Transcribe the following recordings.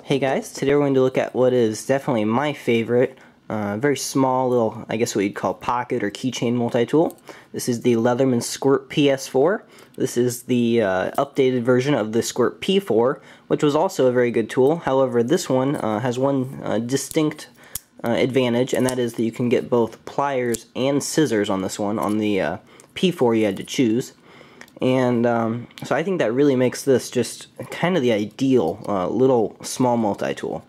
Hey guys, today we're going to look at what is definitely my favorite, very small little, I guess what you'd call pocket or keychain multi-tool. This is the Leatherman Squirt Ps4. This is the updated version of the Squirt P4, which was also a very good tool. However, this one has one distinct advantage, and that is that you can get both pliers and scissors on this one. On the P4 you had to choose. And so I think that really makes this just kind of the ideal little small multi-tool.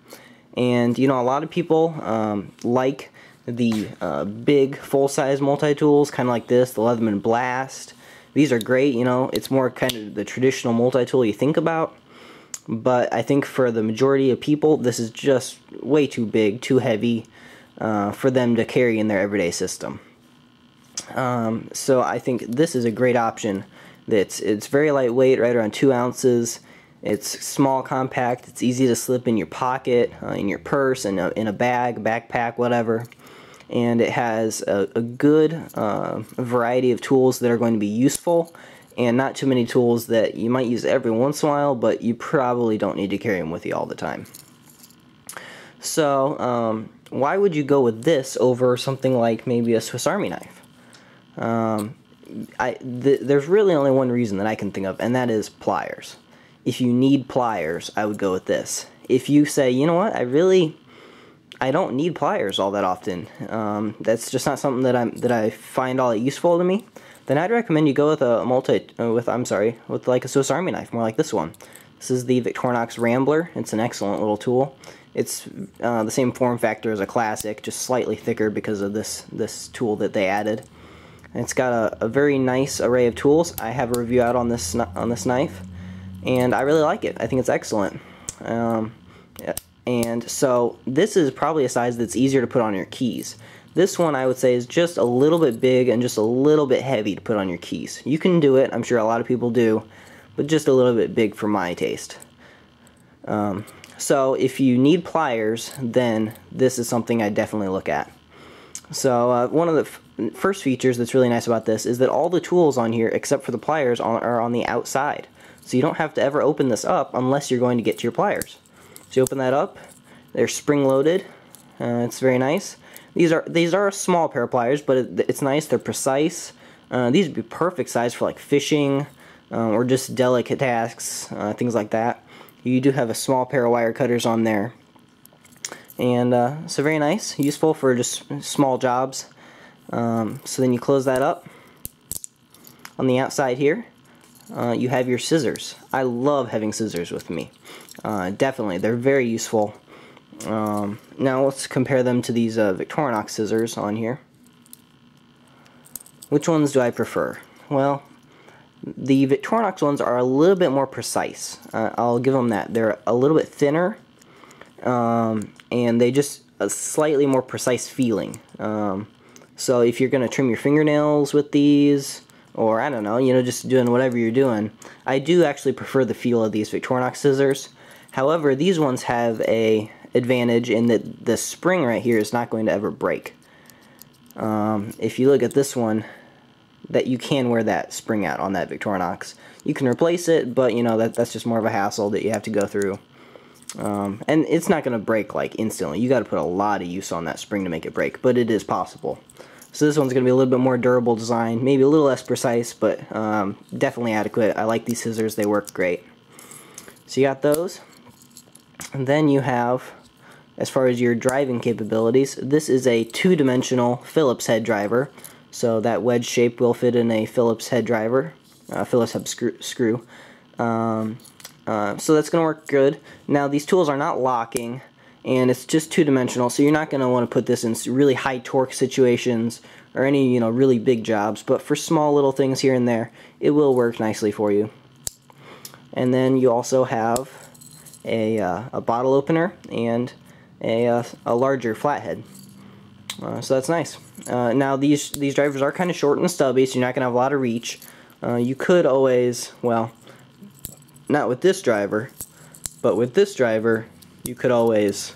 And you know, a lot of people like the big full-size multi-tools, kind of like this, the Leatherman Blast. These are great, you know, it's more kind of the traditional multi-tool you think about. But I think for the majority of people, this is just way too big, too heavy for them to carry in their everyday system. So I think this is a great option. It's very lightweight, right around 2 ounces. It's small, compact. It's easy to slip in your pocket, in your purse, in a bag, backpack, whatever. And it has a good variety of tools that are going to be useful, and not too many tools that you might use every once in a while, but you probably don't need to carry them with you all the time. So why would you go with this over something like maybe a Swiss Army knife? There's really only one reason that I can think of, and that is pliers. If you need pliers, I would go with this. If you say, you know what, I don't need pliers all that often, that's just not something that I find all that useful to me, then I'd recommend you go with with like a Swiss Army knife, more like this one. This is the Victorinox Rambler. It's an excellent little tool. It's the same form factor as a classic, just slightly thicker because of this tool that they added. And it's got a very nice array of tools. I have a review out on this knife, and I really like it. I think it's excellent. And so this is probably a size that's easier to put on your keys. This one I would say is just a little bit big and just a little bit heavy to put on your keys. You can do it, I'm sure a lot of people do, but just a little bit big for my taste. So if you need pliers, then this is something I definitely look at. So one of the first features that's really nice about this is that all the tools on here, except for the pliers, are on the outside. So you don't have to ever open this up unless you're going to get to your pliers. So you open that up, they're spring-loaded, it's very nice. These are a small pair of pliers, but it's nice, they're precise. These would be perfect size for like fishing or just delicate tasks, things like that. You do have a small pair of wire cutters on there. And so very nice, useful for just small jobs. So then you close that up. On the outside here, you have your scissors. I love having scissors with me. Definitely, they're very useful. Now let's compare them to these Victorinox scissors on here. Which ones do I prefer? Well, the Victorinox ones are a little bit more precise. I'll give them that. They're a little bit thinner. And they just a slightly more precise feeling. So if you're going to trim your fingernails with these, or I don't know, you know, just doing whatever you're doing, I do actually prefer the feel of these Victorinox scissors. However, these ones have a advantage in that the spring right here is not going to ever break. If you look at this one, that you can wear that spring out on that Victorinox. You can replace it, but you know, that's just more of a hassle that you have to go through. And it's not going to break like instantly. You got to put a lot of use on that spring to make it break, but it is possible. So this one's going to be a little bit more durable design, maybe a little less precise, but definitely adequate. I like these scissors, they work great. So you got those. And then you have, as far as your driving capabilities, this is a 2-dimensional Phillips head driver. So that wedge shape will fit in a Phillips head driver, Phillips head screw. So that's going to work good. Now these tools are not locking, and it's just 2-dimensional, so you're not going to want to put this in really high torque situations or any, you know, really big jobs, but for small little things here and there, it will work nicely for you. And then you also have a bottle opener and a larger flathead. So that's nice. Now these drivers are kind of short and stubby, so you're not going to have a lot of reach. You could always, well, not with this driver, but with this driver, you could always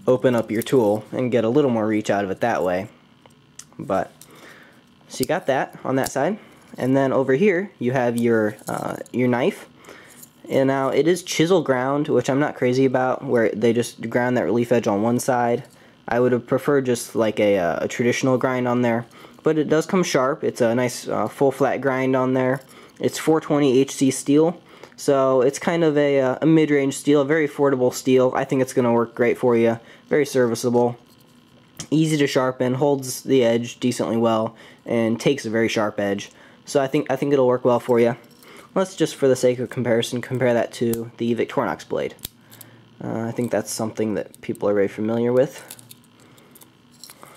open up your tool and get a little more reach out of it that way. But so you got that on that side, and then over here you have your knife, And now it is Chisel Ground, which I'm not crazy about, where they just ground that relief edge on one side. I would have preferred just like a traditional grind on there, but it does come sharp. It's a nice full flat grind on there. It's 420 HC steel, so it's kind of a mid-range steel, a very affordable steel. I think it's going to work great for you. Very serviceable, easy to sharpen, holds the edge decently well, and takes a very sharp edge. So I think it'll work well for you. Let's just, for the sake of comparison, compare that to the Victorinox blade. I think that's something that people are very familiar with.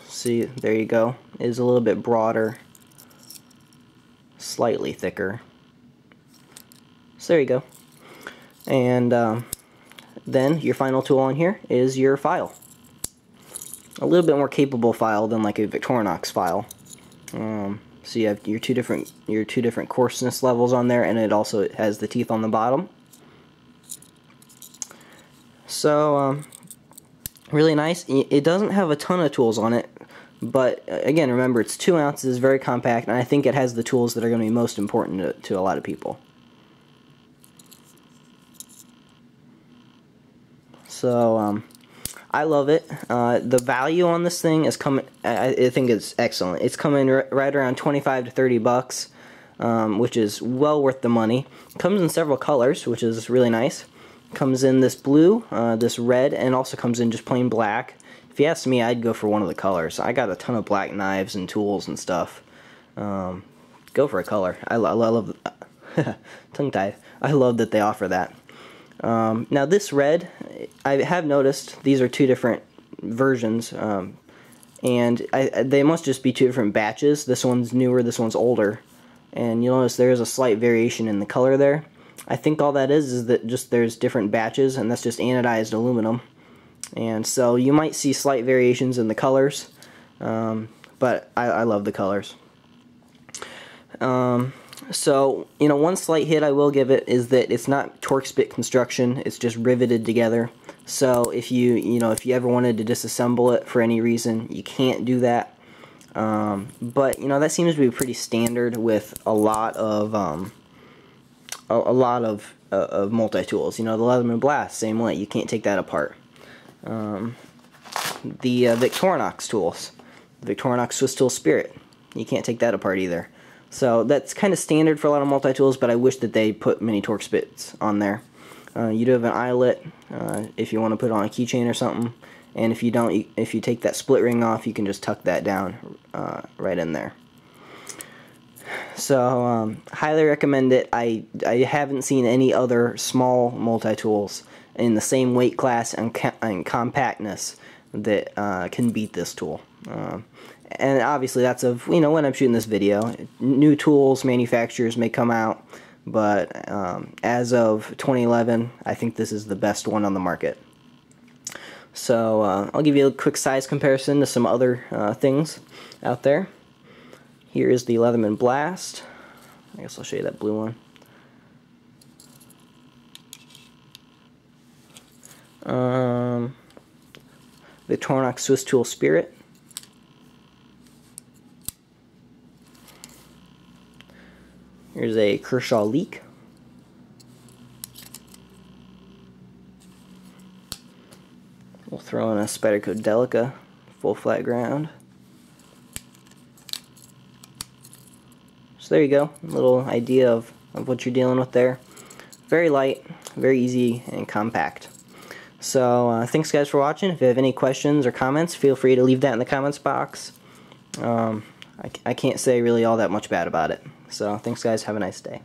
See, there you go. It is a little bit broader, slightly thicker. So there you go. And then your final tool on here is your file. A little bit more capable file than like a Victorinox file. So you have your two different coarseness levels on there, and it also has the teeth on the bottom. So really nice. It doesn't have a ton of tools on it, but again, remember, it's 2 ounces, very compact, and I think it has the tools that are going to be most important to a lot of people. So I love it. The value on this thing is coming. I think it's excellent. It's coming right around 25 to 30 bucks, which is well worth the money. Comes in several colors, which is really nice. Comes in this blue, this red, and also comes in just plain black. If you ask me, I'd go for one of the colors. I got a ton of black knives and tools and stuff. Go for a color. I love tongue-tied. I love that they offer that. Now this red, I have noticed these are 2 different versions, and they must just be 2 different batches. This one's newer, this one's older, and you'll notice there is a slight variation in the color there. I think all that is that just there's different batches, and that's just anodized aluminum, and so you might see slight variations in the colors, but I love the colors. So, you know, one slight hit I will give it is that it's not torque spit construction, it's just riveted together. So if you ever wanted to disassemble it for any reason, you can't do that. But, you know, that seems to be pretty standard with a lot of multi-tools. You know, the Leatherman Blast, same way, you can't take that apart. The Victorinox tools, the Victorinox Swiss Tool Spirit, you can't take that apart either. So that's kind of standard for a lot of multi-tools, but I wish that they put mini torque spits on there. You do have an eyelet if you want to put it on a keychain or something, and if you don't, if you take that split ring off, you can just tuck that down right in there. So highly recommend it. I haven't seen any other small multi-tools in the same weight class and compactness that can beat this tool. And obviously that's of, you know, when I'm shooting this video. New tools, manufacturers may come out, but as of 2011, I think this is the best one on the market. So I'll give you a quick size comparison to some other things out there. Here is the Leatherman Blast. I guess I'll show you that blue one. Victorinox Swiss Tool Spirit. Here's a Kershaw Leak. We'll throw in a Spyderco Delica full flat ground. So there you go, a little idea of what you're dealing with there. Very light, very easy, and compact. So thanks guys for watching. If you have any questions or comments, feel free to leave that in the comments box. I can't say really all that much bad about it. So thanks guys, have a nice day.